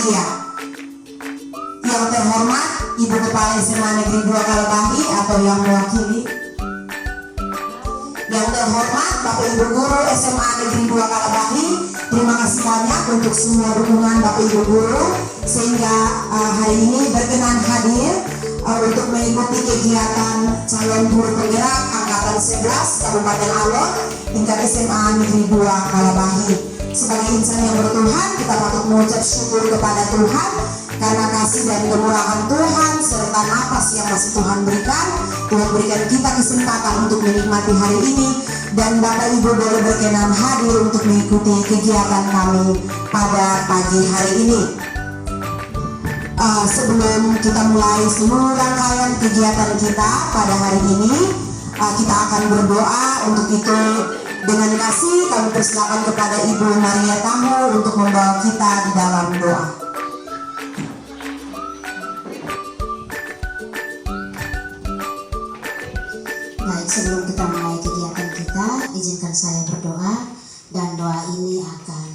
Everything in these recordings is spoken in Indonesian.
berbahagia. Yang terhormat Ibu Kepala SMA Negeri 2 Kalabahi atau yang mewakili. Yang terhormat Bapak Ibu Guru SMA Negeri 2 Kalabahi, terima kasih banyak untuk semua dukungan Bapak Ibu Guru sehingga hari ini berkenan hadir untuk mengikuti kegiatan calon guru penggerak angkatan 11 Kabupaten Alor tingkat SMA Negeri 2 Kalabahi. Sebagai insan yang bertuhan, kita patut mengucap syukur kepada Tuhan karena kasih dan kemurahan Tuhan serta nafas yang masih Tuhan berikan. Tuhan berikan kita kesempatan untuk menikmati hari ini dan Bapak Ibu boleh berkenan hadir untuk mengikuti kegiatan kami pada pagi hari ini. Sebelum kita mulai seluruh rangkaian kegiatan kita pada hari ini, kita akan berdoa. Untuk itu dengan kasih kami persilakan kepada Ibu Maria Tamu untuk membawa kita di dalam doa. Baik, sebelum kita mulai kegiatan kita, izinkan saya berdoa dan doa ini akan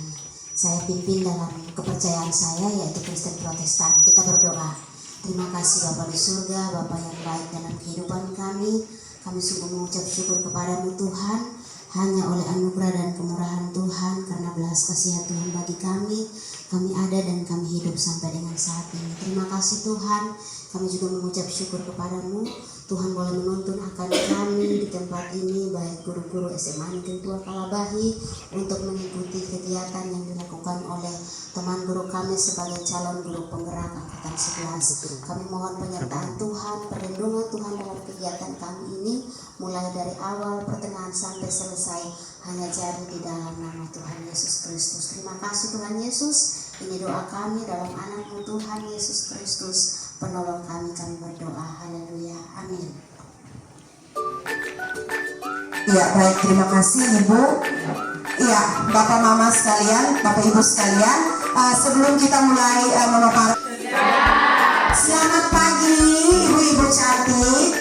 saya pimpin dalam kepercayaan saya yaitu Kristen Protestan. Kita berdoa. Terima kasih Bapa di surga, Bapa yang baik dalam kehidupan kami. Kami sungguh mengucap syukur kepadamu Tuhan. Hanya oleh anugerah dan kemurahan Tuhan karena belas kasihan Tuhan bagi kami ada dan kami hidup sampai dengan saat ini. Terima kasih Tuhan. Kami juga mengucap syukur kepadamu. Tuhan boleh menuntun akan kami di tempat ini, baik guru-guru SMA Negeri 2 Kalabahi, untuk mengikuti kegiatan yang dilakukan oleh teman guru kami sebagai calon guru penggerak angkatan 11. Kami mohon penyertaan Tuhan, perlindungan Tuhan dalam kegiatan kami ini, mulai dari awal, pertengahan sampai selesai, hanya jadi di dalam nama Tuhan Yesus Kristus. Terima kasih Tuhan Yesus. Ini doa kami dalam anakmu Tuhan Yesus Kristus, penolong kami berdoa. Haleluya. Amin. Ya, baik, terima kasih Ibu. Ya, Bapak Mama sekalian, Bapak Ibu sekalian, sebelum kita mulai memaparkan, selamat pagi Ibu-ibu cantik.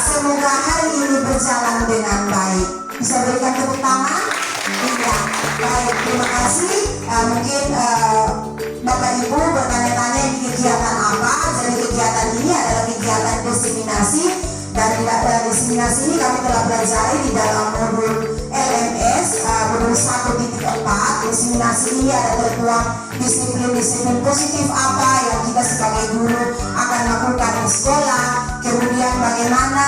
Semoga hari ini berjalan dengan baik. Bisa berikan tepuk tangan? Iya, baik, terima kasih. Mungkin Bapak Ibu bertanya-tanya ini kegiatan apa. Jadi kegiatan ini adalah kegiatan diseminasi. Dan di dalam diseminasi ini kami telah belajar di dalam modul LMS modul 1.4. Diseminasi ini ada tertuang disiplin-disiplin positif apa yang kita sebagai guru akan lakukan di sekolah. Kemudian bagaimana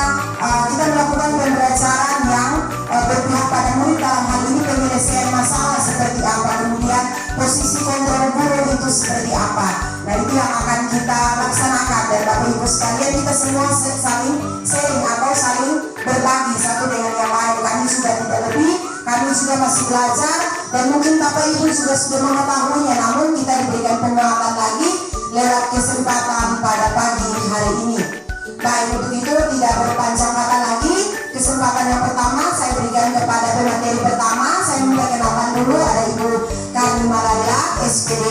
kita melakukan pembelajaran yang berpihak pada murid, dalam hal ini penyelesaian masalah seperti apa, kemudian posisi kontrol guru itu seperti apa. Nah, itu yang akan kita laksanakan. Dan Bapak Ibu sekalian, kita semua saling sharing atau saling berbagi satu dengan yang lain. Kami sudah tidak lebih, kami sudah masih belajar, dan mungkin Bapak Ibu sudah mengetahuinya, namun kita diberikan penguatan lagi lewat kesempatan pada pagi hari ini. Baik, untuk itu tidak berpanjang kata lagi, kesempatan yang pertama saya berikan kepada pemateri pertama. Saya minta kenalkan dulu, ada Ibu Karni Malaya, SPD,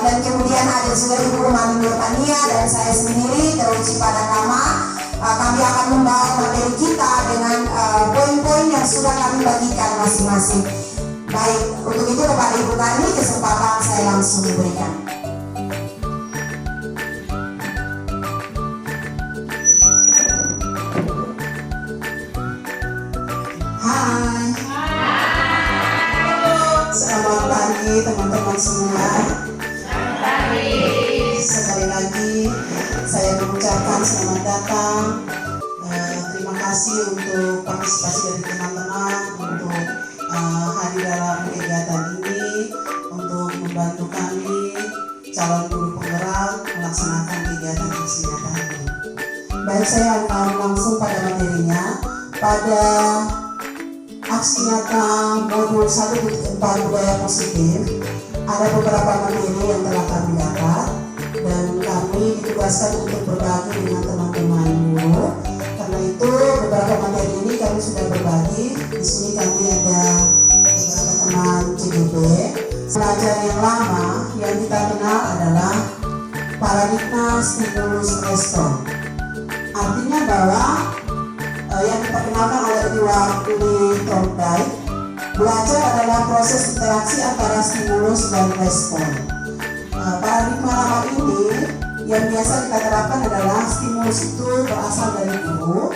dan kemudian ada juga Ibu Umami Nurtania dan saya sendiri, Teruci Padakama. Kami akan membawa materi kita dengan poin-poin yang sudah kami bagikan masing-masing. Baik, untuk itu kepada Ibu Karni, kesempatan saya langsung diberikan. Selamat pagi teman-teman semua. Sekali lagi saya mengucapkan selamat datang. Terima kasih untuk partisipasi dari teman-teman untuk hadir dalam kegiatan ini untuk membantu kami calon guru penggerak melaksanakan kegiatan kesehatan ini. Baik, saya akan langsung pada materinya. Pada aksi nyata modul 1.4 budaya positif, ada beberapa materi yang telah kami dapat dan kami ditugaskan untuk berbagi dengan teman-teman guru. Karena itu beberapa materi ini kami sudah berbagi. Di sini kami ada beberapa teman CGB. Pelajaran yang lama yang kita kenal adalah paradigma stimulus respon. Artinya bahwa yang kita kenalkan oleh Iwan Thorndike Belajar adalah proses interaksi antara stimulus dan respon. Paradigma lama ini yang biasa kita terapkan adalah stimulus itu berasal dari guru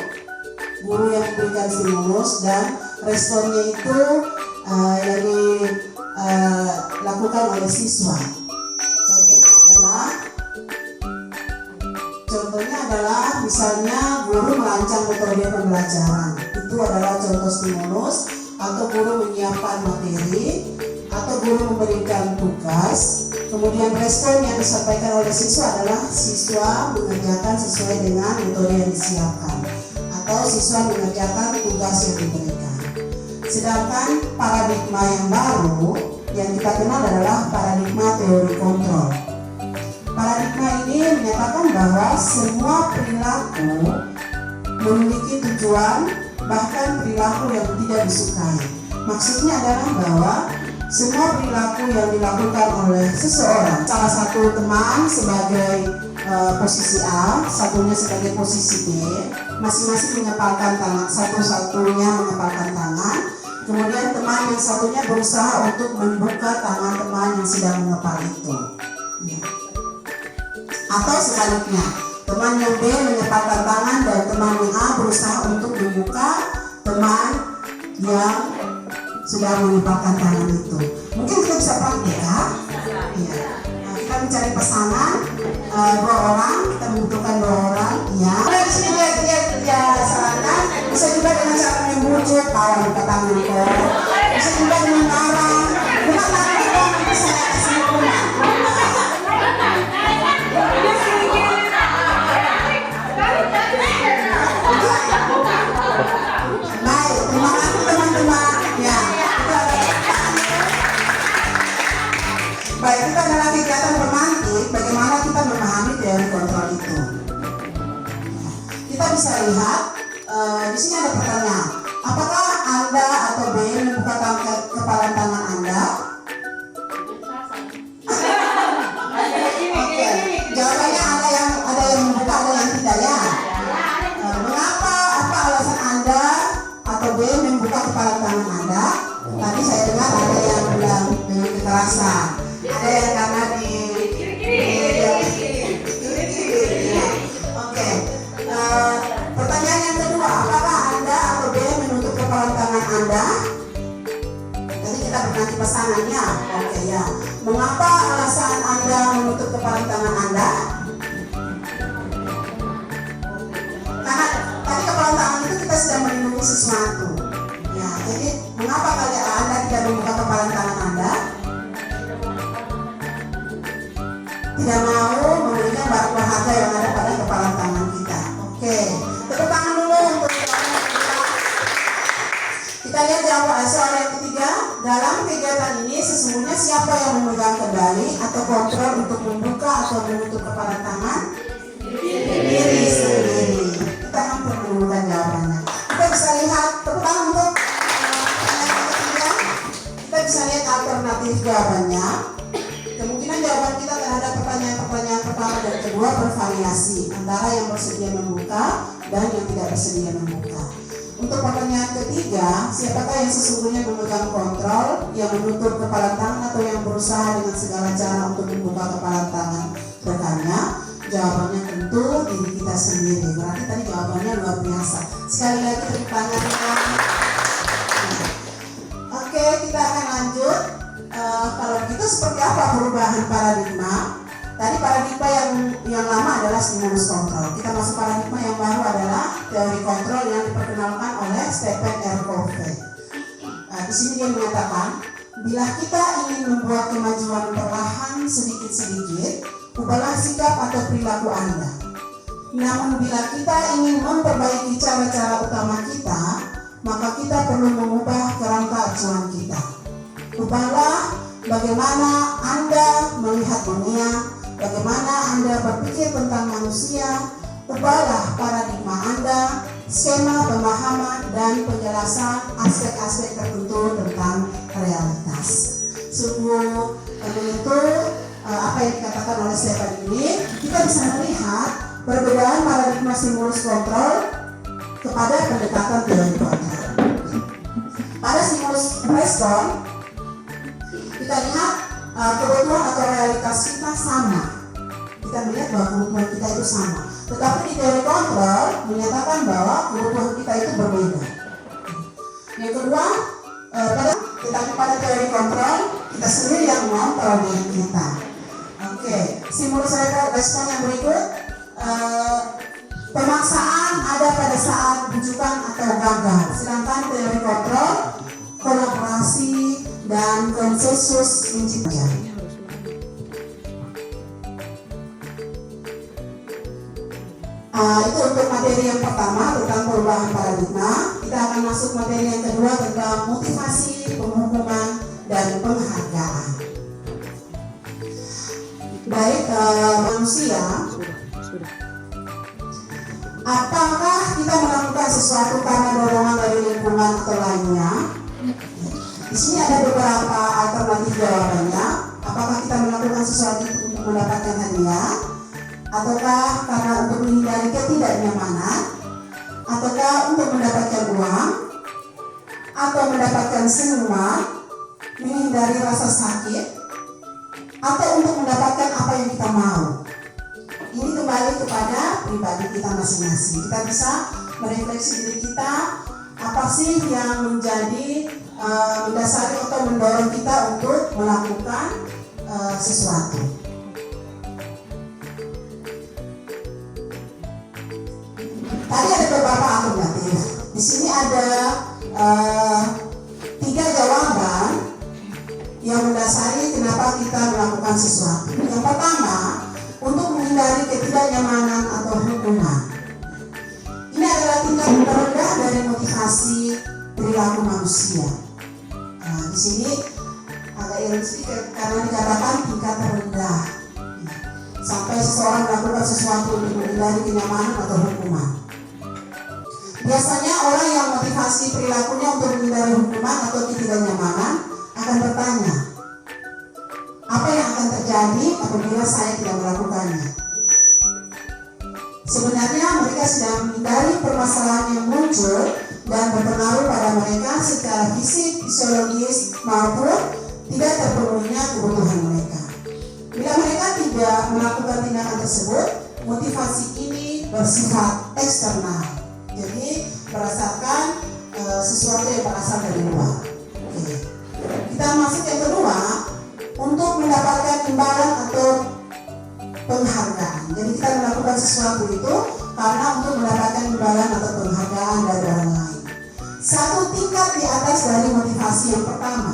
yang memberikan stimulus, dan responnya itu yang dilakukan oleh siswa. Contohnya adalah misalnya guru merancang metode pembelajaran, itu adalah contoh stimulus, atau guru menyiapkan materi, atau guru memberikan tugas. Kemudian respon yang disampaikan oleh siswa adalah siswa mengerjakan sesuai dengan metode yang disiapkan, atau siswa mengerjakan tugas yang diberikan. Sedangkan paradigma yang baru yang kita kenal adalah paradigma teori kontrol. Paradigma ini menyatakan bahwa semua perilaku memiliki tujuan, bahkan perilaku yang tidak disukai. Maksudnya adalah bahwa semua perilaku yang dilakukan oleh seseorang, salah satu teman sebagai posisi A, satunya sebagai posisi B, masing-masing mengepalkan tangan, satu-satunya mengepalkan tangan. Kemudian teman yang satunya berusaha untuk membuka tangan teman yang sedang mengepal itu. Ya. Atau sebaliknya, teman yang B mengepalkan tangan dan teman yang A berusaha untuk membuka teman yang sudah mengepalkan tangan itu. Mungkin kita bisa pakai ya. Ya. Nah, kita mencari pasangan 2 orang, kita membutuhkan 2 orang. Ya. Nah, di sini dia sarankan bisa juga dengan cara membujuk, kawan buka tangan kok. Bisa juga dengan marah. Buka tangan kok, nanti saya kasih hukuman. Baik, terima kasih teman-teman. Ya, baik, kita adalah kegiatan romantik. Bagaimana kita memahami teori kontrol itu? Kita bisa lihat di sini ada pertanyaan. Apakah Anda atau B membuka kepalan tangan Anda? Oke, jawabannya ada yang membuka, ada yang tidak ya. Mengapa? Apa alasan Anda atau B membuka kepalan tangan Anda? Tadi saya dengar ada yang bilang dengan kekerasan, ada yang karena di Oke. Pertanyaan yang kedua, apakah Anda atau B menutup kepalan tangan Anda? Tadi kita bernanti pasangannya. Oke ya. Mengapa alasan Anda menutup kepalan tangan Anda? Karena tadi kepalan tangan itu kita sedang melindungi sesuatu. Ya, jadi mengapa kalian Anda tidak membuka kepalan tangan Anda? Tidak mau memberikan barang berharga yang ada pada kepalan tangan kita. Oke, tepuk tangan dulu untuk kita lihat jawaban soal yang ketiga. Dalam kegiatan ini sesungguhnya siapa yang memegang kendali atau kontrol untuk membuka atau menutup kepalan tangan? Diri sendiri. Kita mampu menemukan jawabannya. Kita bisa lihat, tepuk tangan untuk pertanyaan yang ketiga. Kita bisa lihat alternatif jawabannya. Kemungkinan jawaban kita terhadap pertanyaan pertama dan kedua bervariasi antara yang bersedia membuka dan yang tidak bersedia membuka. Untuk pertanyaan ketiga, siapakah yang sesungguhnya memegang kontrol, yang menutup kepalan tangan atau yang berusaha dengan segala cara untuk membuka kepalan tangan rekannya? Jawabannya tentu diri kita sendiri. Berarti tadi jawabannya luar biasa. Sekali lagi tepuk tangan. Oke, kita akan lanjut. Kalau begitu seperti apa perubahan paradigma? Tadi paradigma yang lama adalah stimulus kontrol. Kita masuk paradigma yang baru adalah teori kontrol yang diperkenalkan oleh Stephen R. Covey. Di sini dia menyatakan, bila kita ingin membuat kemajuan perlahan sedikit-sedikit, ubahlah sikap atau perilaku Anda. Namun bila kita ingin memperbaiki cara-cara utama kita, maka kita perlu mengubah kerangka acuan kita. Ubahlah bagaimana Anda melihat dunia, bagaimana Anda berpikir tentang manusia. Ubahlah paradigma Anda, skema pemahaman dan penjelasan aspek-aspek tertentu tentang realitas. Sungguh menyentuh apa yang dikatakan oleh Stephen ini. Kita bisa melihat perbedaan paradigma stimulus kontrol kepada pendekatan teori kontrol. Pada stimulus respon, kita lihat kebutuhan atau realitas kita sama. Kita melihat bahwa kebutuhan kita itu sama. Tetapi di teori kontrol menyatakan bahwa kebutuhan kita itu berbeda. Yang kedua, pada teori kontrol kita sendiri yang mengontrol diri kita. Oke, stimulus respon yang berikut, pemaksaan ada pada saat bujukan atau gagal. Sedangkan teori kontrol, kolaborasi dan konsensus menciptakan. Itu untuk materi yang pertama tentang perubahan paradigma. Kita akan masuk materi yang kedua tentang motivasi, penghukuman, dan penghargaan. Baik, manusia, apakah kita melakukan sesuatu karena dorongan dari lingkungan atau lainnya? Di sini ada beberapa alternatif jawabannya. Apakah kita melakukan sesuatu untuk mendapatkan hadiah? Ataukah karena untuk menghindari ketidaknyamanan, ataukah untuk mendapatkan uang, atau mendapatkan senyuman, menghindari rasa sakit, atau untuk mendapatkan apa yang kita mau. Ini kembali kepada pribadi kita masing-masing. Kita bisa merefleksi diri kita, apa sih yang menjadi mendasari atau mendorong kita untuk melakukan sesuatu. Tadi ada beberapa alternatif. Di sini ada 3 jawaban yang mendasari kenapa kita melakukan sesuatu. Yang pertama, untuk menghindari ketidaknyamanan atau hukuman. Ini adalah tingkat terendah dari motivasi perilaku manusia. Di sini agak ironis sedikit karena dikatakan tingkat terendah. Sampai seseorang melakukan sesuatu untuk menghindari kenyamanan atau hukuman. Biasanya orang yang motivasi perilakunya untuk menghindari hukuman atau ketidaknyamanan akan bertanya, apa yang akan terjadi apabila saya tidak melakukannya? Sebenarnya mereka sedang menghindari permasalahan yang muncul dan berpengaruh pada mereka secara fisik, fisiologis maupun tidak terpenuhinya kebutuhan mereka. Bila mereka tidak melakukan tindakan tersebut, motivasi ini bersifat eksternal. Jadi berdasarkan sesuatu yang berasal dari luar. Oke. Kita masuk yang kedua, untuk mendapatkan imbalan atau penghargaan. Jadi kita melakukan sesuatu itu karena untuk mendapatkan imbalan atau penghargaan dari orang lain. Satu tingkat di atas dari motivasi yang pertama.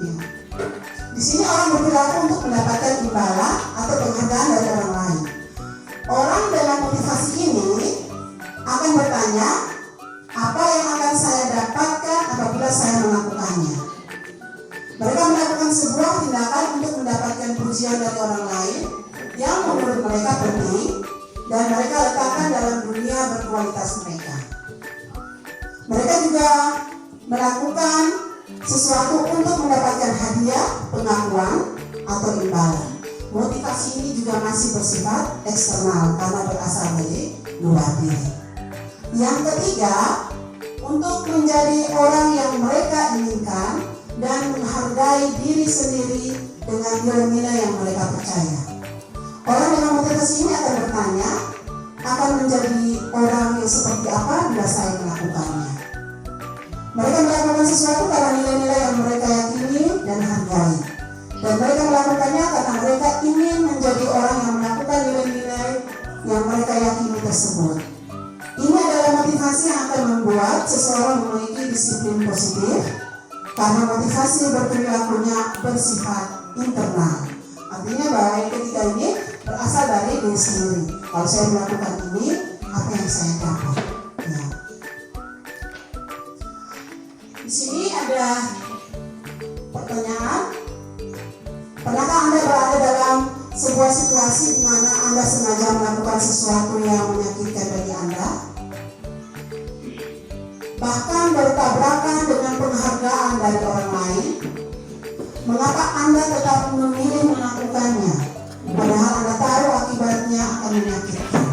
Ya. Di sini orang berperilaku untuk mendapatkan imbalan atau penghargaan dari orang lain. Orang dengan motivasi ini akan bertanya, apa yang akan saya dapatkan apabila saya melakukannya? Mereka melakukan sebuah tindakan untuk mendapatkan pujian dari orang lain yang menurut mereka penting dan mereka letakkan dalam dunia berkualitas mereka. Mereka juga melakukan sesuatu untuk mendapatkan hadiah, pengakuan, atau imbalan. Motivasi ini juga masih bersifat eksternal karena berasal dari luar diri. Yang ketiga, untuk menjadi orang yang mereka inginkan dan menghargai diri sendiri dengan nilai-nilai yang mereka percaya. Orang dengan motivasi ini akan bertanya, akan menjadi orang yang seperti apa bila saya melakukannya. Mereka melakukan sesuatu karena nilai-nilai yang mereka yakini dan hargai. Dan mereka melakukannya karena mereka ingin menjadi orang yang melakukan nilai-nilai yang mereka yakini tersebut. Ini adalah motivasi yang akan membuat seseorang memiliki disiplin positif karena motivasi berperilakunya bersifat internal. Artinya bahwa yang ketiga ini berasal dari diri sendiri. Kalau saya melakukan ini, apa yang saya dapat? Ya. Di sini ada pertanyaan. Pernahkah Anda berada dalam sebuah situasi di mana Anda sengaja melakukan sesuatu yang menyakitkan bagi Anda? Bahkan bertabrakan dengan penghargaan dari orang lain? Mengapa Anda tetap memilih melakukannya? Padahal Anda tahu akibatnya akan menyakitkan.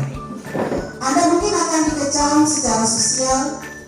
Anda mungkin akan dikecam secara sosial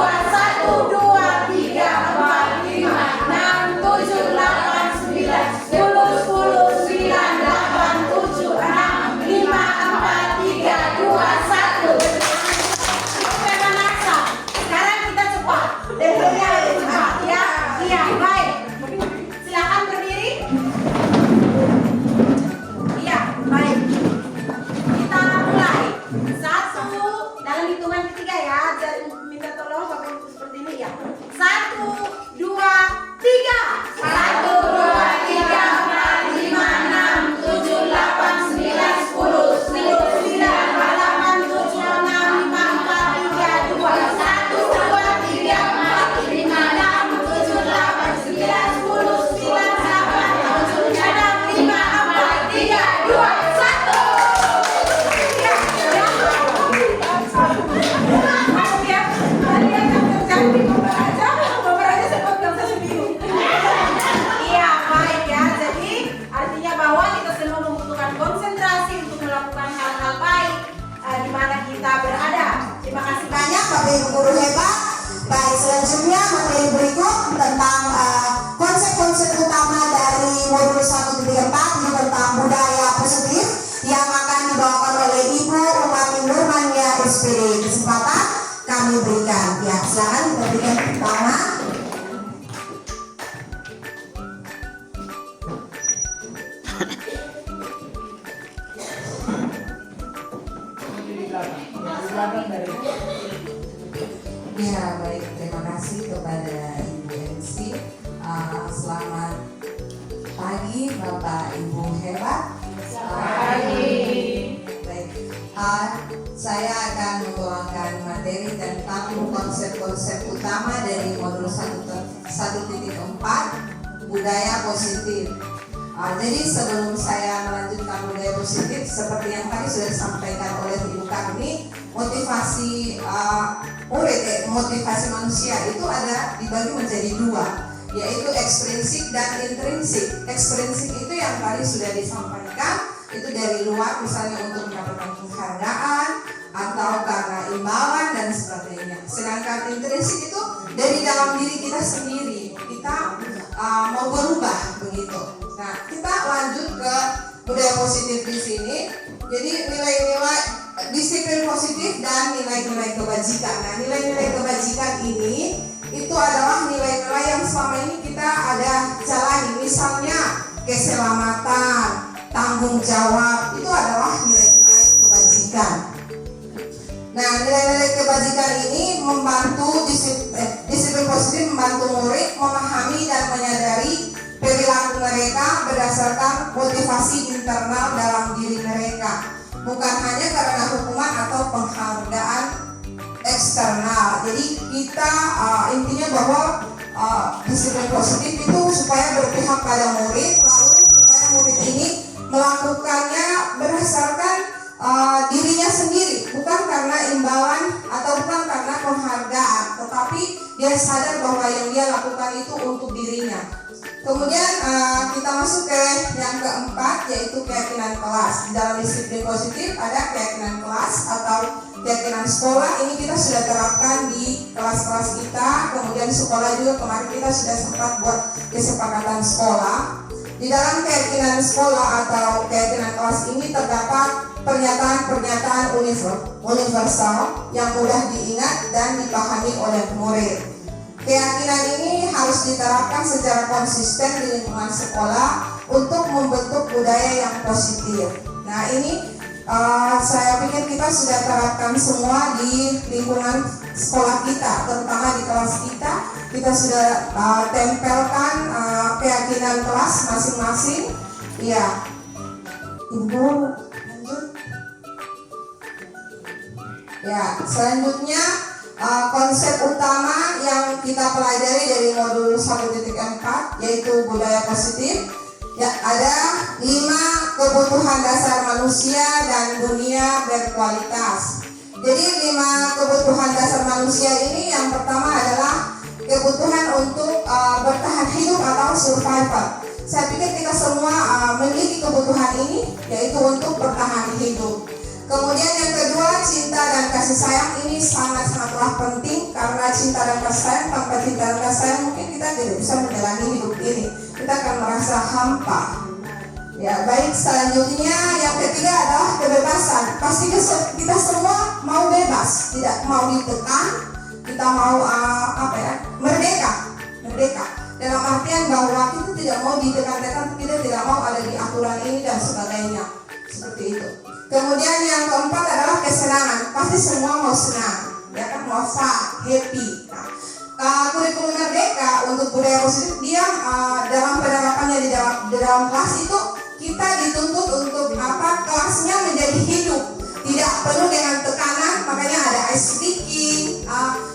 1, 2, 3, 4, 5, 6, 7, 8, 9, 10, 10, 9, 8, 7, 6, 5, 4, 3, 2, 1. Selanjutnya materi berikut tentang konsep-konsep utama dari modul 1.4 ini tentang budaya positif yang akan dibawakan oleh Ibu Umami Nurmania SPD. Kesempatan kami berikan. Ya, silakan kita berikan pertama. Ya, baik, terima kasih kepada Ibu MC. Selamat pagi Bapak Ibu hebat. Baik, saya akan membawakan materi tentang konsep-konsep utama dari modul 1.4 budaya positif. Jadi sebelum saya melanjutkan budaya positif, seperti yang tadi sudah disampaikan oleh Ibu Karni, motivasi motivasi manusia itu ada dibagi menjadi dua, yaitu ekstrinsik dan intrinsik. Ekstrinsik itu yang tadi sudah disampaikan, itu dari luar, misalnya untuk mendapatkan penghargaan atau karena imbalan dan sebagainya. Sedangkan intrinsik itu dari dalam diri kita sendiri, kita mau berubah begitu. Nah, kita lanjut ke budaya positif di sini. Jadi nilai-nilai disiplin positif dan nilai-nilai kebajikan. Nah, nilai-nilai kebajikan ini itu adalah nilai-nilai yang selama ini kita ada jalani. Misalnya keselamatan, tanggung jawab, itu adalah nilai-nilai kebajikan. Nah, nilai-nilai kebajikan ini membantu disiplin positif membantu murid memahami dan menyadari perilaku mereka berdasarkan motivasi internal dalam diri mereka, bukan hanya karena hukuman atau penghargaan eksternal. Jadi kita intinya bahwa disiplin positif itu supaya berpihak pada murid, lalu supaya murid ini melakukannya berdasarkan dirinya sendiri, bukan karena imbalan atau bukan karena penghargaan, tetapi dia sadar bahwa yang dia lakukan itu untuk dirinya. Kemudian kita masuk ke yang keempat, yaitu keyakinan kelas. Di dalam disiplin positif ada keyakinan kelas atau keyakinan sekolah. Ini kita sudah terapkan di kelas-kelas kita. Kemudian sekolah juga kemarin kita sudah sempat buat kesepakatan sekolah. Di dalam keyakinan sekolah atau keyakinan kelas ini terdapat pernyataan-pernyataan universal yang mudah diingat dan dipahami oleh murid. Keyakinan ini harus diterapkan secara konsisten di lingkungan sekolah untuk membentuk budaya yang positif. Nah, ini saya pikir kita sudah terapkan semua di lingkungan sekolah kita, terutama di kelas kita. Kita sudah tempelkan keyakinan kelas masing-masing. Iya, Ibu lanjut. Ya, selanjutnya konsep utama yang kita pelajari dari modul 1.4 yaitu budaya positif. Ya, ada 5 kebutuhan dasar manusia dan dunia berkualitas. Jadi 5 kebutuhan dasar manusia ini yang pertama adalah kebutuhan untuk bertahan hidup atau survival. Saya pikir kita semua memiliki kebutuhan ini, yaitu untuk bertahan hidup. Kemudian yang kedua, cinta dan kasih sayang. Ini sangat-sangatlah penting, karena cinta dan kasih sayang, tanpa cinta dan kasih sayang mungkin kita tidak bisa menjalani hidup ini. Kita akan merasa hampa. Ya, baik, selanjutnya yang ketiga adalah kebebasan. Pasti kita semua mau bebas, tidak mau ditekan, kita mau merdeka. Dalam artian bahwa kita tidak mau ditekan-tekan, kita tidak mau ada di aturan ini dan sebagainya. Seperti itu. Kemudian yang keempat adalah kesenangan. Pasti semua mau senang, ya kan, mau fun, happy. Nah, kurikulum Merdeka untuk budaya positif, dia dalam penerapannya di dalam kelas itu kita dituntut untuk kelasnya menjadi hidup, tidak penuh dengan tekanan. Makanya ada ice breaking,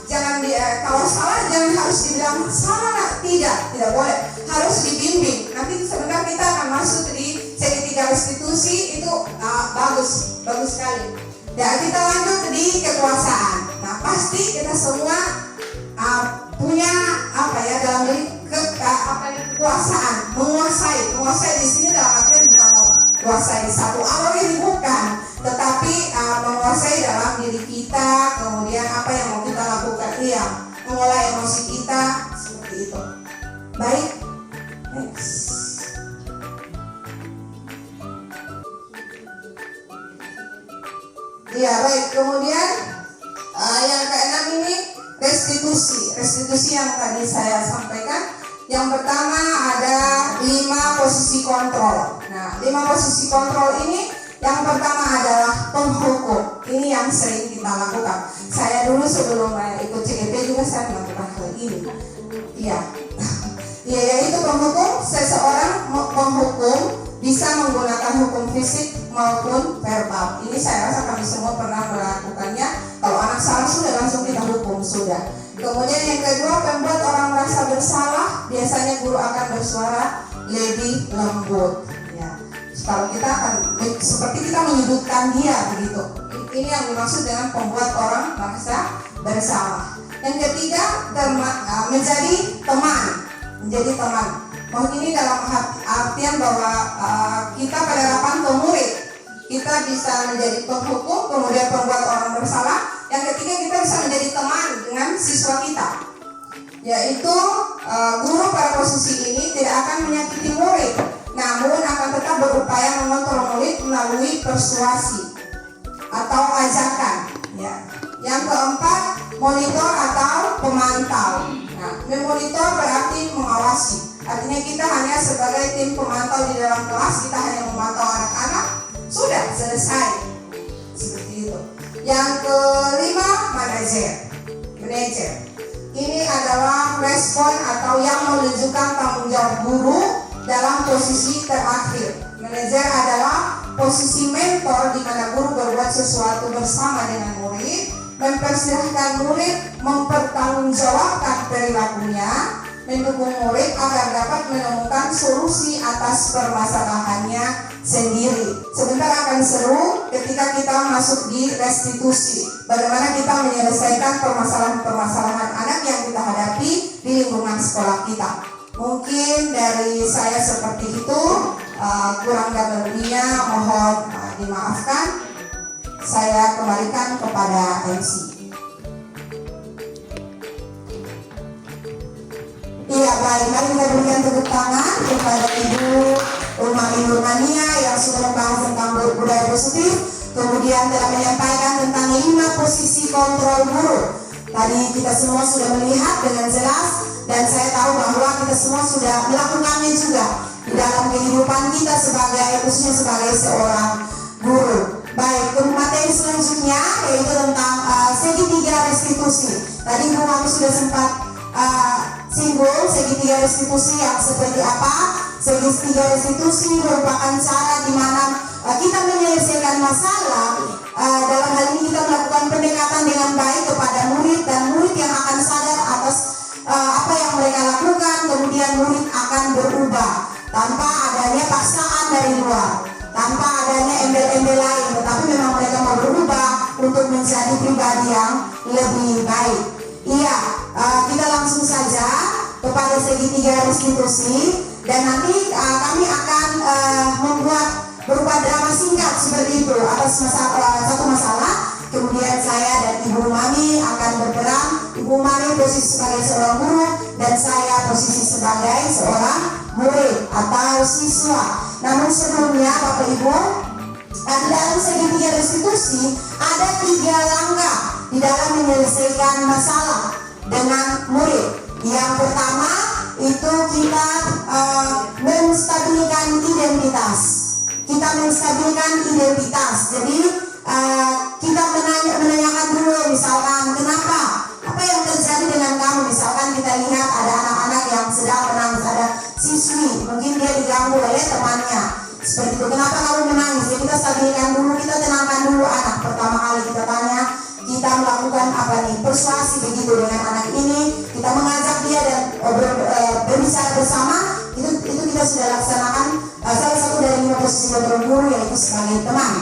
jangan kalau salah jangan harus dibilang salah, tidak boleh, harus dibimbing. Nanti sebentar kita akan masuk di segitiga restitusi, itu bagus sekali. Dan kita lanjut di kekuasaan. Nah, pasti kita semua punya dalam diri kekuasaan, menguasai di sini dalam artian bukan menguasai satu ini bukan, tetapi menguasai dalam diri kita. Kemudian apa yang mau kita lakukan, mengolah emosi kita seperti itu. Baik, next. Ya baik, kemudian yang keenam ini restitusi. Restitusi yang tadi saya sampaikan. Yang pertama ada 5 posisi kontrol. Nah, 5 posisi kontrol ini yang pertama adalah penghukum. Ini yang sering kita lakukan. Saya dulu sebelum ikut CGP juga saya melakukan hal ini. Iya. Ya, yaitu penghukum. Seseorang menghukum bisa menggunakan hukum fisik maupun verbal. Ini saya rasa kami semua pernah melakukannya. Kalau anak salah sudah langsung kita hukum sudah. Kemudian yang kedua, membuat orang merasa bersalah. Biasanya guru akan bersuara lebih lembut. Ya, kalau kita akan seperti kita menyudutkan dia begitu. Ini yang dimaksud dengan membuat orang merasa bersalah. Yang ketiga, menjadi teman. Menjadi teman. Ini dalam artian bahwa kita penerapan ke murid. Kita bisa menjadi penghukum, kemudian membuat orang bersalah. Yang ketiga, kita bisa menjadi teman dengan siswa kita. Yaitu guru pada posisi ini tidak akan menyakiti murid, namun akan tetap berupaya mengontrol murid melalui persuasi atau ajakan. Ya. Yang keempat, monitor atau pemantau. Nah, memonitor berarti mengawasi. Artinya kita hanya sebagai tim pemantau di dalam kelas, kita hanya memantau anak-anak, sudah selesai. Seperti itu. Yang kelima, manajer. Ini adalah respon atau yang menunjukkan tanggung jawab guru dalam posisi terakhir. Manajer adalah posisi mentor di mana guru berbuat sesuatu bersama dengan murid, mempersilahkan murid mempertanggungjawabkan perilakunya, mendukung murid agar dapat menemukan solusi atas permasalahannya sendiri. Sebentar akan seru ketika kita masuk di restitusi. Bagaimana kita menyelesaikan permasalahan-permasalahan anak yang kita hadapi di lingkungan sekolah kita. Mungkin dari saya seperti itu, kurang dan lebihnya mohon dimaafkan. Saya kembalikan kepada MC. Iya baik, mari kita berikan tepuk tangan kepada Ibu Rumania yang sudah membahas tentang budaya positif, kemudian telah menyampaikan tentang 5 posisi kontrol guru. Tadi kita semua sudah melihat dengan jelas, dan saya tahu bahwa kita semua sudah melakukannya juga di dalam kehidupan kita khususnya sebagai seorang guru. Baik, materi selanjutnya yaitu tentang segitiga restitusi. Tadi Bu Mami sudah sempat singgung segitiga restitusi yang seperti apa. Segitiga restitusi merupakan cara di mana kita menyelesaikan masalah. Dalam hal ini kita melakukan pendekatan dengan baik kepada murid, dan murid yang akan sadar atas apa yang mereka lakukan, kemudian murid akan berubah tanpa adanya paksaan dari luar, tanpa adanya embel-embel lain, tetapi memang mereka mau berubah untuk menjadi pribadi yang lebih baik. Iya, kita langsung saja kepada segitiga restitusi, dan nanti kami akan membuat berupa drama singkat seperti itu atas satu masalah. Kemudian saya dan Ibu Mami akan berperan. Ibu Mami posisi sebagai seorang guru dan saya posisi sebagai seorang murid atau siswa. Namun sebelumnya Bapak Ibu, di dalam segitiga restitusi ada 3 langkah di dalam menyelesaikan masalah dengan murid. Yang pertama itu kita menstabilkan identitas. Jadi kita menanyakan dulu, misalkan kenapa, apa yang terjadi dengan kamu. Misalkan kita lihat ada anak-anak yang sedang menangis, ada siswi mungkin dia diganggu oleh temannya seperti itu. Kenapa kamu menangis? Jadi kita stabilkan dulu, kita tenangkan dulu anak. Pertama kali kita tanya, kita melakukan apa nih, persuasi begitu dengan anak ini, kita mengajak dia dan berbicara bersama. Itu kita sudah laksanakan salah satu dari 5 posisi kontrol guru, yaitu sebagai teman.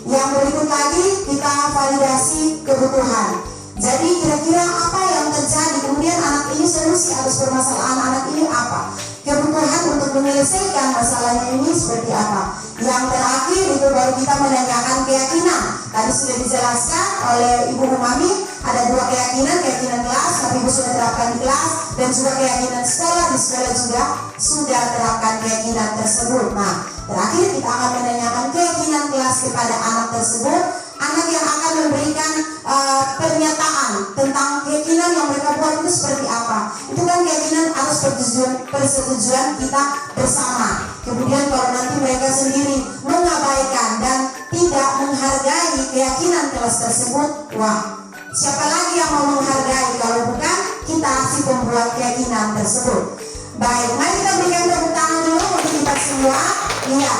Yang berikut lagi kita validasi kebutuhan. Jadi kira-kira apa yang terjadi, kemudian anak ini solusi atas permasalahan anak ini apa, kebutuhan untuk menyelesaikan masalahnya ini seperti apa. Yang terakhir itu baru kita menanyakan keyakinan. Tadi sudah dijelaskan oleh Ibu Mami, ada 2 keyakinan kelas, tapi sudah terapkan di kelas, dan juga keyakinan sekolah di sekolah juga sudah terapkan keyakinan tersebut. Nah, terakhir kita akan menanyakan keyakinan kelas kepada anak tersebut. Anak yang akan memberikan pernyataan tentang keyakinan yang mereka buat itu seperti apa. Itu kan keyakinan atas persetujuan kita bersama. Kemudian kalau nanti mereka sendiri mengabaikan dan tidak menghargai keyakinan kelas tersebut, wah, siapa lagi yang mau menghargai kalau bukan kita si pembuat keyakinan tersebut. Baik, mari kita berikan tepuk tangan dulu untuk kita semua. Iya,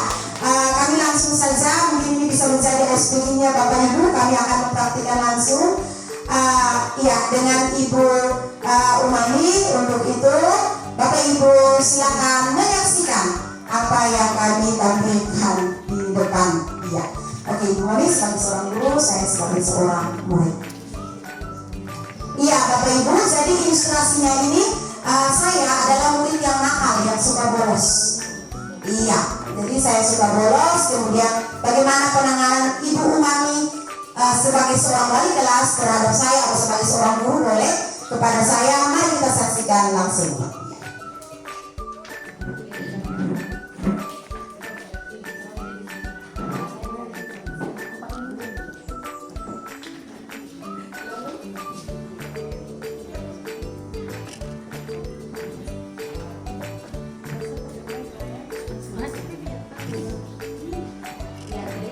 kami langsung saja, mungkin ini bisa menjadi SPG-nya Bapak Ibu, kami akan mempraktikkan langsung. Iya, dengan Ibu Umami. Untuk itu Bapak Ibu silakan menyaksikan apa yang kami tampilkan di depan. Iya, oke, Ibu Umami sebagai seorang guru, saya sebagai seorang murid. Iya, Bapak Ibu, jadi ilustrasinya ini saya adalah murid yang nakal, yang suka bolos. Iya, jadi saya suka bolos. Kemudian bagaimana penanganan Ibu Umami sebagai seorang wali kelas terhadap saya atau sebagai seorang guru boleh kepada saya. Mari kita saksikan langsung.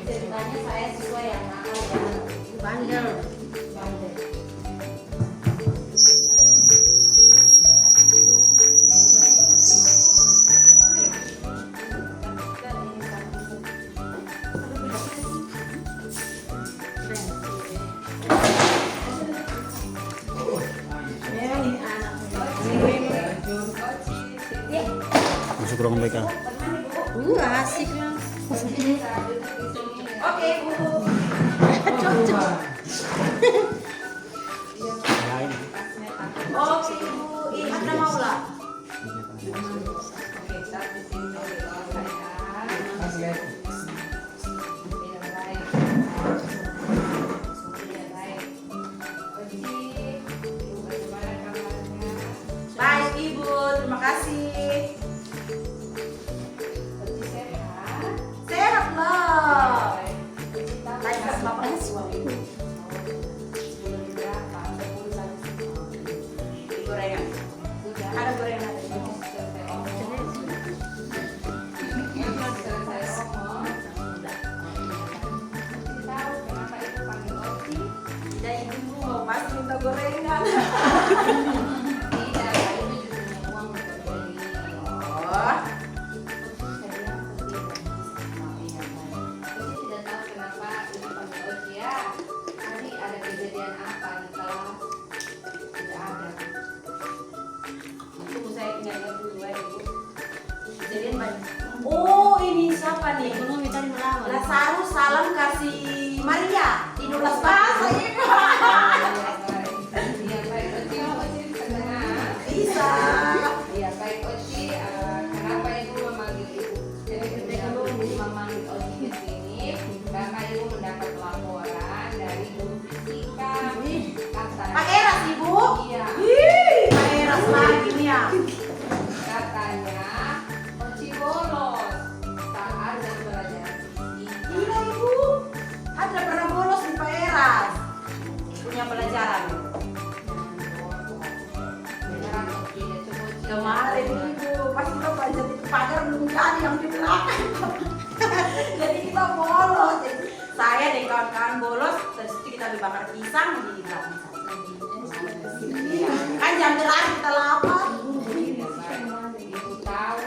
Ceritanya saya siswa yang nakal dan bandel. Masuk ruang BK. Asik lah. Oke, Bu. Oke, Bu. Ini ada mau lah. Oke, start di sini dulu saya. Baik, Ibu. Terima kasih. Sehat loh. Baik, Bapak suami. Gorengan. Ada gorengan. Jadi ibu mau pasti minta gorengan. Oh. Oh, ini siapa nih? Lazarus salam kasih Maria. Inulas bahasa Ibu. Bisa. Iya, baik Oci, kenapa Ibu memanggil Ibu? Jadi ketika Ibu memanggil Oci ke sini, karena Ibu mendapat laporan dari guru fisika. Pak Eras, Ibu? Iya. Ih, Pak Eras lagi nih ya. Katanya Oci bolos saat jam pelajaran fisika. Iya, Ibu. Ada pernah bolos di Pak Eras. Punya pelajaran. Beneran Oci, ya coba Oci. Kemarin Ibu, pas kita belajar itu pagar belum jadi yang di belakang. Jadi kita bolos. Jadi saya dan kawan-kawan bolos, terus itu kita dibakar pisang di belakang. Iya. Kan jam terakhir kita lapar. Ibu tahu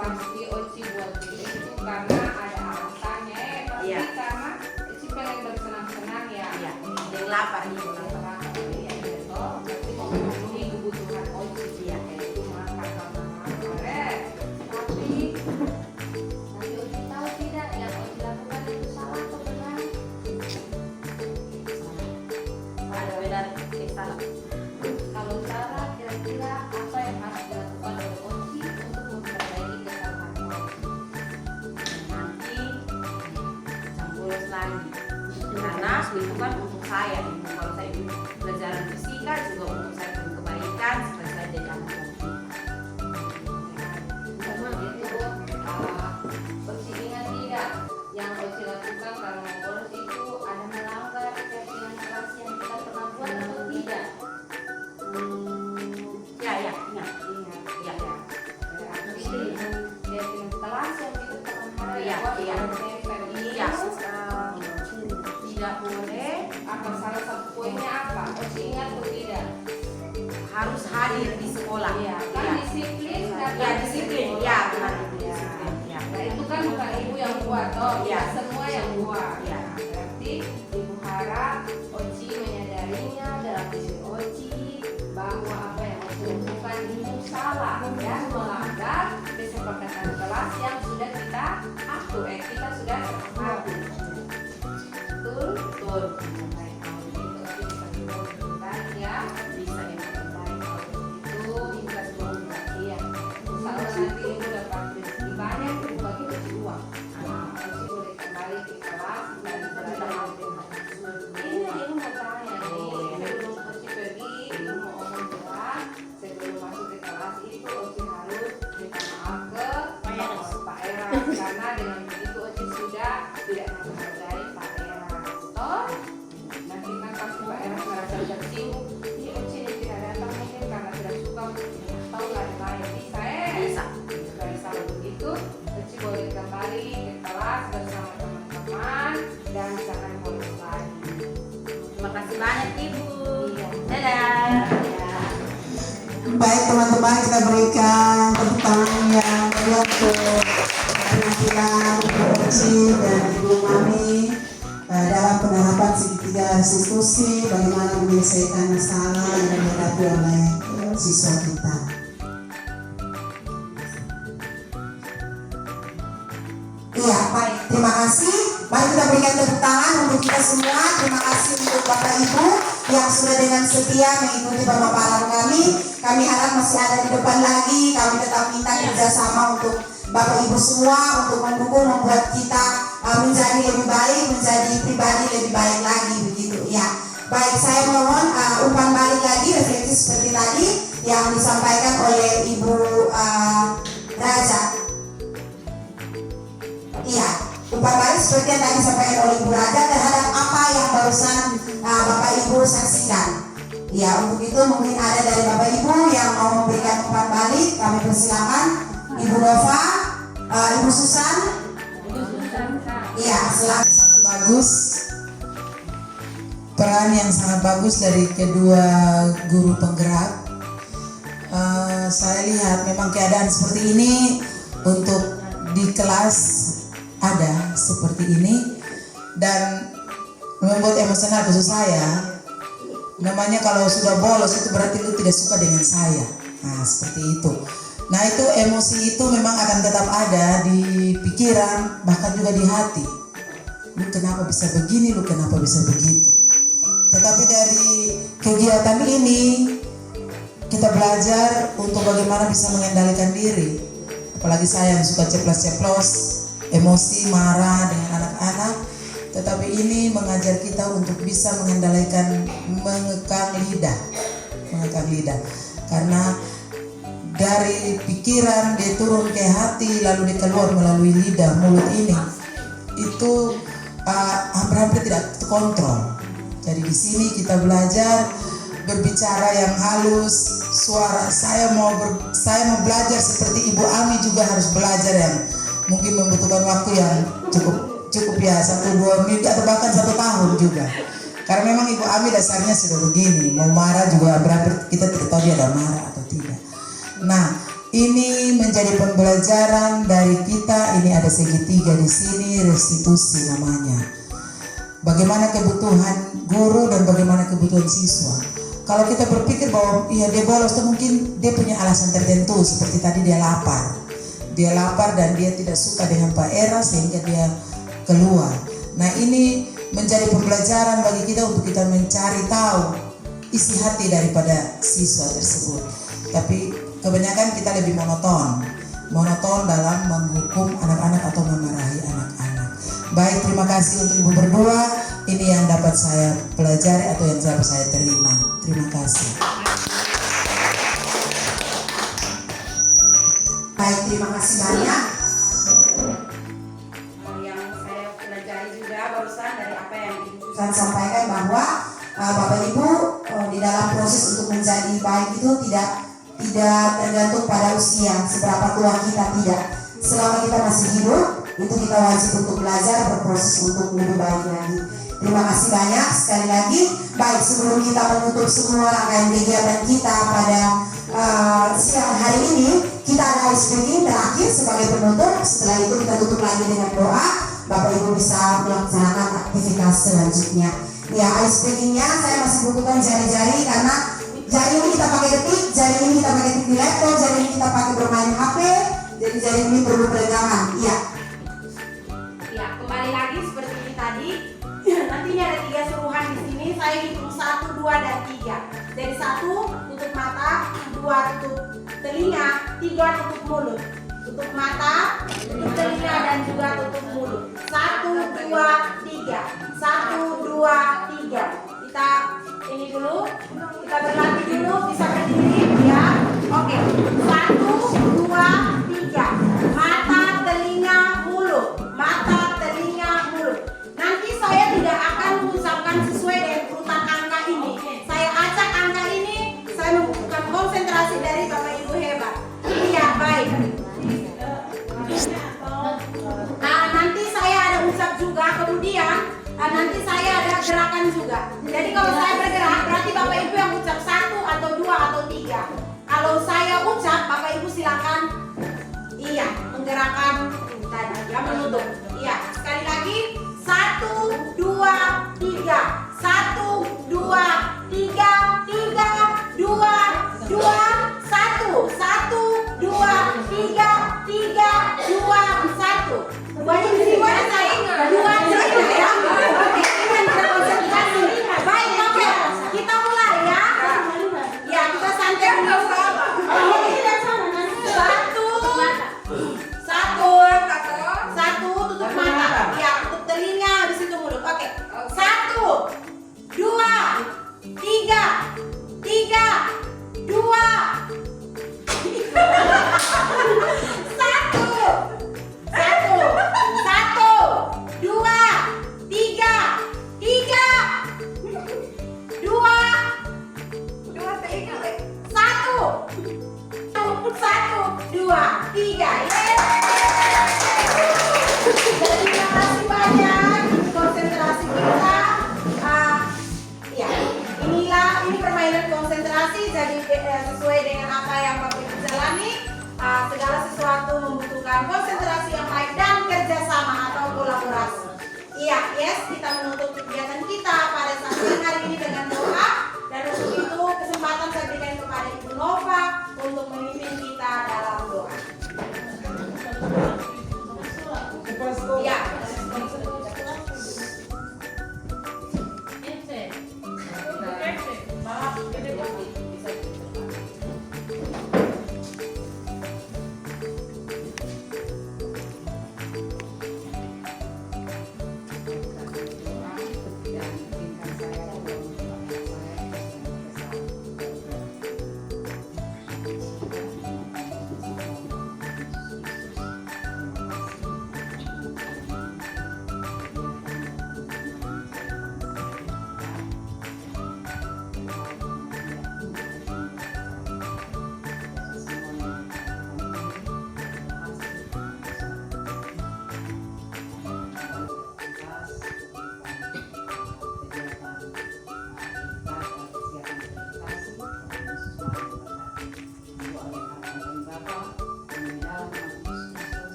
pasti Oci buat itu karena ada alasannya. Pasti Iya. karena Oci pengen bersenang-senang ya. Iya. Yang lapar nih. Memenuhi kebutuhan Oci ya, yaitu makan kemarin. Tapi Oci tahu tidak yang Oci lakukan itu salah atau benar? Ya, ingat. Iya. Berarti dia punya kelas yang itu terhadap Iya. Iya. Tidak boleh, Apa salah satu poinnya apa? Oci ingat atau tidak? harus hadir di sekolah. Iya. Kan disiplin. Ya, disiplin. Ya, benar. Ya. Disiplin. Ya. Nah itu kan bukan ibu yang buat, toh Iya. semua yang buat. Iya. Nah, berarti ibu harap Oci menyadarinya dalam diri Oci bahwa apa yang Oci lakukan itu salah dan melanggar kesepakatan kelas yang sudah kita atur, kita sudah sepakati. Betul? Betul. Baik, kalau begitu Oci bisa diperlukan ya. Bisa ya. Baik, kalau begitu kita semua berarti ya. Insya Allah nanti ibu dapat rezeki banyak, ibu bagi Oci uang. Oci boleh kembali ke kelas dan belajar. Ini ibu mau tanya nih, sebelum Oci pergi, ibu mau omong jelas. Sebelum masuk ke kelas itu Oci harus minta maaf ke Pak Eras karena dengan begitu Oci sudah tidak menghargai Pak Eras. Toh? Nanti kan pasti Pak Eras merasa tersinggung. Ini Oci ini tidak datang mungkin karena tidak suka atau lain-lain. Bisa. Kalau begitu, Oci boleh kembali ke kelas bersama teman-teman dan jangan bolos lagi. Terima kasih banyak Ibu. Iya. Dadah. Baik teman-teman, kita berikan tepuk tangan yang meriah untuk penampilan Ibu Oci dan Ibu Mami dalam penerapan segitiga restitusi bagaimana menyelesaikan masalah yang dihadapi oleh siswa kita. Iya, baik. Terima kasih. Mari kita berikan tepuk tangan untuk kita semua. Terima kasih untuk Bapak Ibu yang sudah dengan setia mengikuti pemaparan kami. Kami harap masih ada di depan lagi. Kami tetap minta kerjasama untuk Bapak Ibu semua untuk mendukung membuat kita menjadi lebih baik, menjadi pribadi lebih baik lagi begitu ya. Baik, saya mohon umpan balik lagi refleksi seperti tadi yang disampaikan oleh Ibu Raja. Iya, umpan balik seperti yang tadi disampaikan oleh Ibu Raja terhadap apa yang barusan Bapak Ibu saksikan. Ya, untuk itu mungkin ada dari Bapak Ibu yang mau memberikan umpan balik, kami persilakan. Ibu Nova, Ibu Susan. Iya, silakan. Sangat bagus, peran yang sangat bagus dari kedua guru penggerak. Saya lihat memang keadaan seperti ini untuk di kelas ada seperti ini dan membuat emosional khusus saya. Namanya kalau sudah bolos itu berarti lu tidak suka dengan saya. Nah seperti itu. Nah itu emosi itu memang akan tetap ada di pikiran bahkan juga di hati. Lu kenapa bisa begini, lu kenapa bisa begitu. Tetapi dari kegiatan ini kita belajar untuk bagaimana bisa mengendalikan diri. Apalagi saya yang suka ceplos-ceplos, emosi, marah dengan anak-anak. Tetapi ini mengajar kita untuk bisa mengendalikan, mengekang lidah. Karena dari pikiran dia turun ke hati lalu dia keluar melalui lidah, mulut ini. Itu hampir-hampir tidak terkontrol. Jadi di sini kita belajar berbicara yang halus, suara saya mau belajar seperti Ibu Ami juga harus belajar yang mungkin membutuhkan waktu yang cukup ya 1-2 minggu atau bahkan 1 tahun juga. Karena memang Ibu Ami dasarnya sudah begini, mau marah juga berarti kita tidak tahu dia ada marah atau tidak. Nah, ini menjadi pembelajaran dari kita. Ini ada segitiga di sini, restitusi namanya. Bagaimana kebutuhan guru dan bagaimana kebutuhan siswa. Kalau kita berpikir bahwa ya dia bolos itu mungkin dia punya alasan tertentu seperti tadi dia lapar. Dia lapar dan dia tidak suka dengan Pak Eras sehingga dia keluar. Nah ini menjadi pembelajaran bagi kita untuk kita mencari tahu isi hati daripada siswa tersebut. Tapi kebanyakan kita lebih monoton dalam menghukum anak-anak atau memarahi anak-anak. Baik, terima kasih untuk Ibu berdua. Ini yang dapat saya pelajari atau yang dapat saya terima. Terima kasih. Baik, terima kasih banyak. Yang saya pelajari juga barusan dari apa yang Ibu Saya sampaikan bahwa Bapak Ibu di dalam proses untuk menjadi baik itu tidak tergantung pada usia, seberapa tua kita, tidak. Selama kita masih hidup, itu kita wajib untuk belajar, berproses untuk lebih baik lagi. Terima kasih banyak sekali lagi. Baik, sebelum kita menutup semua rangkaian kegiatan kita pada siang hari ini, kita ada ice breaking terakhir sebagai penutup. Setelah itu kita tutup lagi dengan doa. Bapak Ibu bisa melaksanakan aktivitas selanjutnya. Ya, ice breakingnya saya masih butuhkan jari-jari karena jari ini kita pakai ketik, jari ini kita pakai ketik di laptop, jari ini kita pakai bermain HP, jadi jari ini perlu peregangan. Iya. Ya, kembali lagi seperti ini tadi. Nantinya ada 3 suruhan di sini. Saya hitung 1, 2, dan 3. Jadi 1 tutup mata, 2 tutup telinga, 3 tutup mulut. Tutup mata, tutup telinga, dan juga tutup mulut. 1, 2, 3. 1, 2, 3. Kita ini dulu. Kita berlatih dulu. Bisa berdiri ya. Oke. 1, 2, 3. Mata, telinga, mulut. Mata, telinga, mulut. Nanti saya tidak akan mengucapkan sesuai dengan urutan angka ini. Saya acak angka ini, saya membutuhkan konsentrasi dari Bapak Ibu hebat. Iya, baik. Nanti saya ada ucap juga, kemudian nanti saya ada gerakan juga. Jadi kalau saya bergerak, berarti Bapak Ibu yang ucap 1 atau 2 atau 3. Kalau saya ucap, Bapak Ibu silakan iya, menggerakkan tadi ya, menutup. Iya, sekali lagi. 1, 2, 3. 1, 2, 3. 3, 2, 2, 1. 1, 2, 3. 3, 2, 1. Banyak di sini ada saya. 2 saja ya. Oke, kita berkonsentrasi. Baik, oke. Kita mulai ya. Ya, kita santai dulu. Satu, tutup mata. Ya, tutup telinga, habis itu mulut. Oke. 1, 2, 3. 3, 2. 1, 2, 3. Terima kasih banyak konsentrasi kita. Ya, ini permainan konsentrasi. Jadi sesuai dengan apa yang Bapak Ibu jalani, segala sesuatu membutuhkan konsentrasi yang baik dan kerjasama atau kolaborasi. Iya, yes, kita menutup kegiatan kita pada saat hari ini dengan doa. Dan untuk itu kesempatan saya berikan kepada Ibu Nova untuk memimpin kita dalam doa. Ya.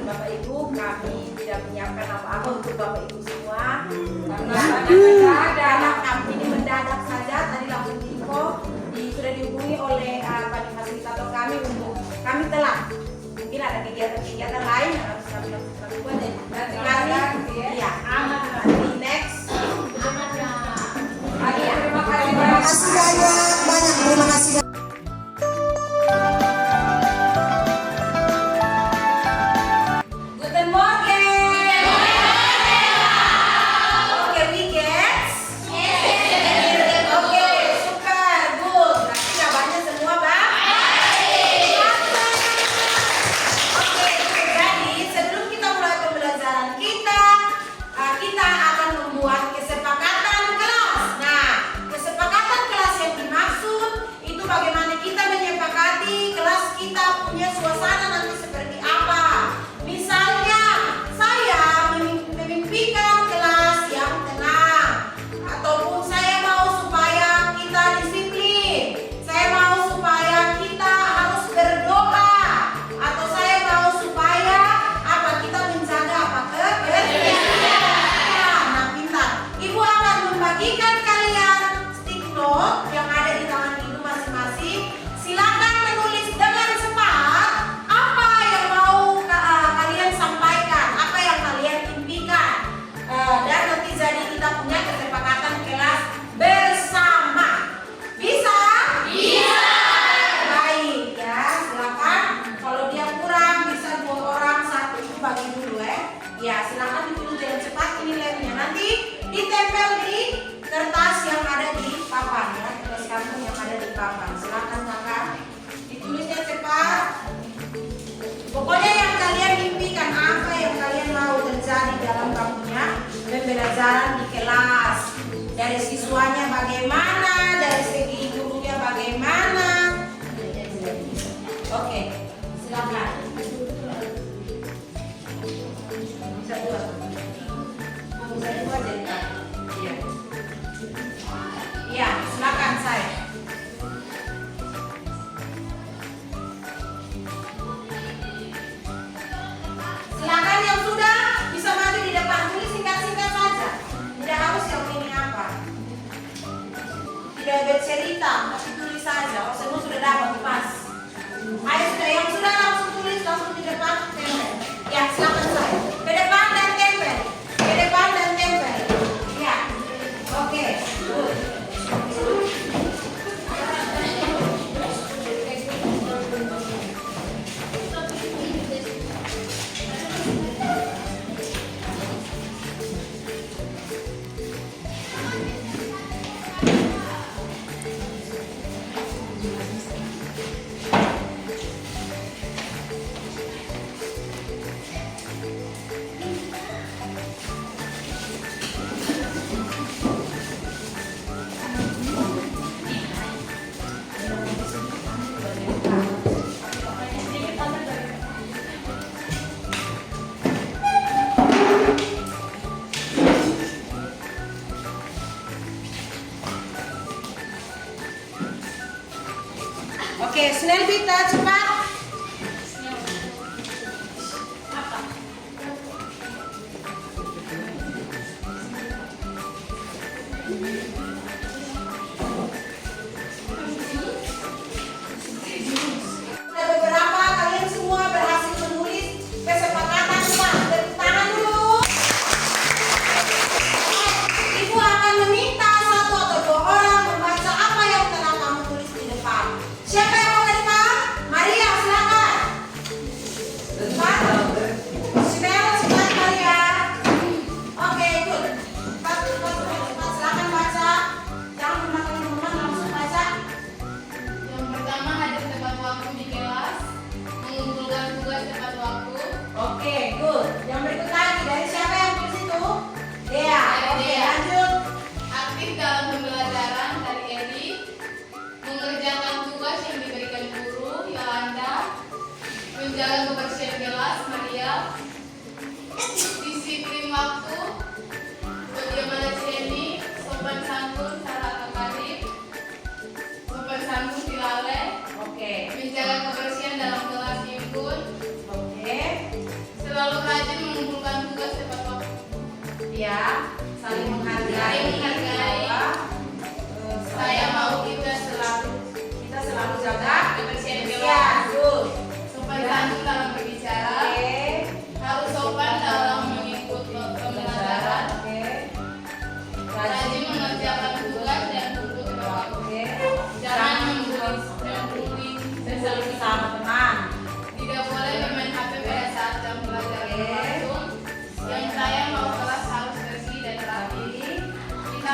Bapak Ibu, kami tidak menyiapkan apa-apa untuk Bapak Ibu semua karena kami ini mendadak saja. Tadi langsung diinfo, sudah dihubungi oleh fasilitator kami untuk kami telat. Mungkin ada kegiatan-kegiatan lain yang harus kami lakukan. Jadi kami ya aman di next. Terima kasih banyak. Terima kasih. Guten Morgen. Oke, weekends. Oke, super good. Berarti kabarnya semua baik. Ya, silakan ditulis dengan cepat. Ini lemnya. Nanti ditempel di kertas yang ada di papan ya, kertas karton yang ada di papan. Silakan kakak ditulisnya cepat. Pokoknya yang kalian mimpikan, apa yang kalian mau terjadi dalam kamunya pembelajaran di kelas. Dari siswanya bagaimana, dari segi gurunya bagaimana. Oke, silakan. Bisa dua jadi kan? Iya. Iya, silakan saya. Silakan yang sudah bisa maju di depan, tulis singkat-singkat saja. Tidak harus yang ini apa. Tidak bercerita, tapi tulis saja. Oh, semua sudah dapat pas. Ayo sudah, yang sudah langsung tulis langsung di depan tempel. Ya, silakan saya. Ke depan dan tempel. Ke depan dan tempel. Ya. Oke, good. Oke, Snell Bita, cepat. Ada beberapa kalian semua berhasil menulis kesepakatan Pak. Tepuk tangan dulu. Ibu akan meminta satu atau dua orang membaca apa yang telah kamu tulis di depan. Siapa yang mau ke depan? Maria, silakan. Cepat. Cepat Maria. Oke, good. Cepat, silakan baca. Jangan menang langsung baca. Yang pertama, hadir tepat waktu di kelas, mengumpulkan tugas tepat waktu. Oke, good. Yang berikut lagi dari siapa yang tulis itu? Dea. Oke, Dea. lanjut. Aktif dalam pembelajaran dari Edi, mengerjakan tugas yang diberikan guru Yolanda, menjaga kebersihan kelas Maria, disiplin waktu bagaimana Jenny, sopan santun Sarah Karim, sopan santun Tilale, Oke. menjaga kebersihan dalam kelas Imbun, Oke. selalu rajin mengumpulkan tugas tepat waktu. Ya, saling menghargai. Saling menghargai. Bahwa, Saya mau kita selalu jaga kebersihan kebersihan. kelas. Good. Sopan santun dalam berbicara, Oke. harus sopan dalam mengikut pembelajaran, Oke. rajin mengerjakan tugas dan duduk tepat waktu. Oke. Jangan menggurui Selalu bersama teman. Tidak boleh bermain HP pada saat jam pelajaran berlangsung. Yang saya mau kelas harus bersih dan rapi. Kita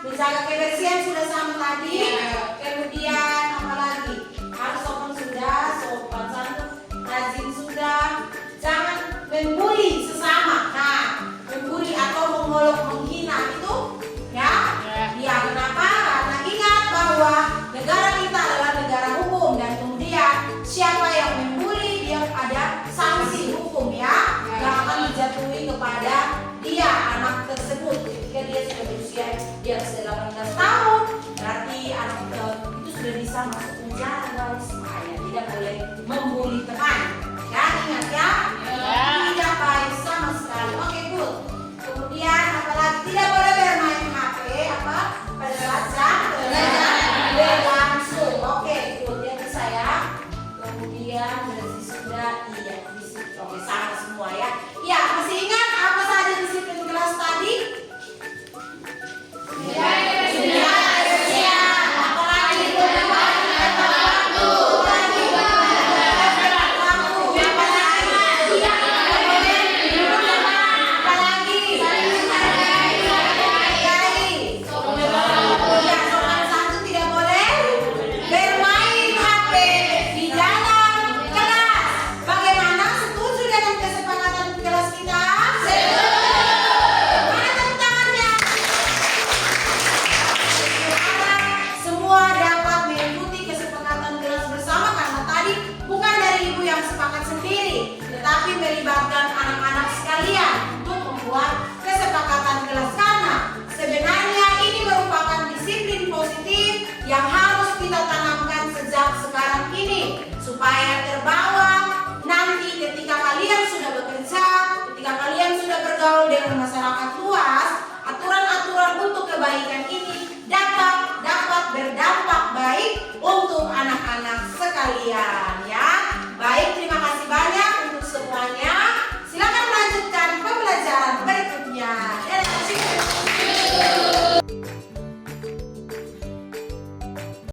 menjaga kebersihan sudah sama tadi. Kemudian apa lagi? Harus sopan santun, rajin sudah. Jangan membuli sesama. Nah, membuli atau mengolok menghina itu ya. Ya, kenapa? Karena ingat bahwa negara kita adalah negara hukum dan kemudian siapa yang membuli dia ada sanksi hukum ya. Yang akan dijatuhi kepada dia anak tersebut ketika dia sudah berusia di atas 18 tahun. Berarti anak itu sudah bisa masuk penjara guys. Ya, tidak boleh membuli teman. Ya, ingat ya. Tidak baik sama sekali. Oke, good. Kemudian apalagi tidak boleh bermain HP apa pada saat jam berlangsung. Oke, good ya bisa ya. Kemudian bersih sudah iya disiplin. Oke, sama semua ya. Ya, masih ingat apa saja disiplin kelas tadi? Tetapi melibatkan anak-anak sekalian untuk membuat kesepakatan kelas karena sebenarnya ini merupakan disiplin positif yang harus kita tanamkan sejak sekarang ini supaya terbawa nanti ketika kalian sudah bekerja, ketika kalian sudah bergaul dengan masyarakat luas, aturan-aturan untuk kebaikan ini dapat berdampak baik untuk anak-anak sekalian ya. Baik